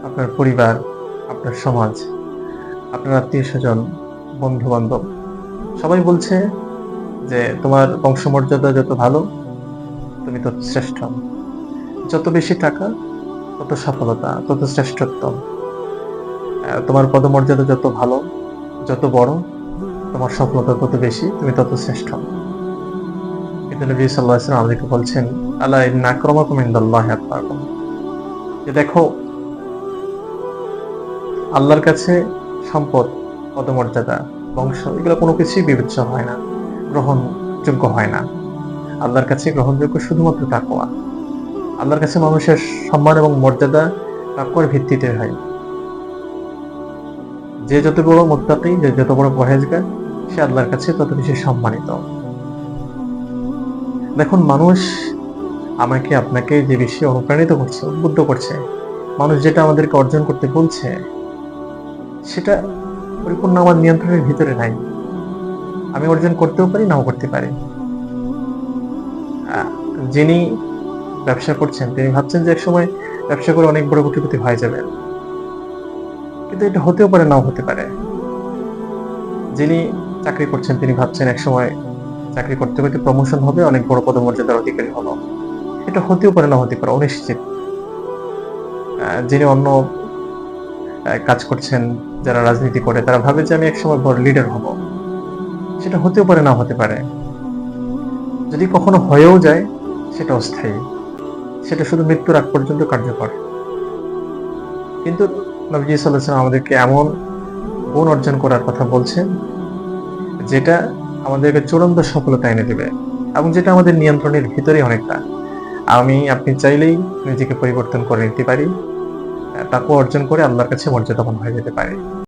আপনার পরিবার, আপনার সমাজ, আপনার আত্মীয়স্বজন, বন্ধু-বান্ধব সবাই বলছে যে, "তোমার বংশমর্যাদা যত ভালো, তুমি তত শ্রেষ্ঠ। যত বেশি টাকা, তত সফলতা, তত শ্রেষ্ঠত্ব। তোমার পদমর্যাদা যত ভালো, যত বড়, তোমার সফলতা তত বেশি, তুমি তত শ্রেষ্ঠ।" কিন্তু নবী সাল্লাল্লাহু আলাইহি ওয়াসাল্লাম আমাদেরকে বলছেন, "আলা ইন্না আক্রামাকুম ইনদাল্লাহি আতকাকুম।" যে দেখো, আল্লাহর কাছে সম্পদ, পদমর্যাদা, বংশ এগুলো কোনো কিছুই বিবেচ্য হয় না, গ্রহণযোগ্য হয় না। আল্লাহর কাছে গ্রহণযোগ্য শুধুমাত্র তাকওয়া। আল্লাহর কাছে মানুষের সম্মান এবং মর্যাদা তাকওয়ার ভিত্তিতে হয়। যে যত বড় মুত্তাকি, যে যত বড় পরহেজগার, সে আল্লাহর কাছে তত বেশি সম্মানিত। দেখুন, মানুষ আমাকে আপনাকে যে বিষয়ে অনুপ্রাণিত করছে, উদ্বুদ্ধ করছে, মানুষ যেটা আমাদেরকে অর্জন করতে বলছে, সেটা পরিপূর্ণ আমার নিয়ন্ত্রণের ভিতরে নাই। আমি অর্জন করতেও পারি, নাও করতে পারি। আ যিনি ব্যবসা করছেন, তিনি ভাবছেন যে একসময় ব্যবসা করে অনেক বড় কোটিপতি হয়ে যাবেন। কিন্তু এটা হতেও পারে, নাও হতে পারে। যিনি চাকরি করছেন, তিনি ভাবছেন একসময় চাকরি করতে, করতে প্রমোশন হবে, অনেক বড় পদমর্যাদার অধিকারী হব। এটা হতেও পারে, নাও হতে পারে, অনিশ্চিত। যিনি অন্য কাজ করছেন, যারা রাজনীতি করে, তারা ভাবে যে আমি একসময় বড় লিডার হব। সেটা হতেও পারে, নাও হতে পারে। যদি কখনো হয়েও যায়, সেটা অস্থায়ী। সেটা শুধু মৃত্যুর আগ পর্যন্ত কার্যকর। কিন্তু নবীজি সাল্লাল্লাহু আলাইহি ওয়াসাল্লাম আমাদেরকে এমন গুণ অর্জন করার কথা বলছেন, যেটা আমাদেরকে চূড়ান্ত সফলতা এনে দিবে এবং যেটা আমাদের নিয়ন্ত্রণের ভিতরেই অনেকটা। আপনি চাইলেই নিজেকে পরিবর্তন করে নিতে পারি। তাকওয়া অর্জন করে আল্লাহর কাছে মর্যাদাবান হয়ে যেতে পারি।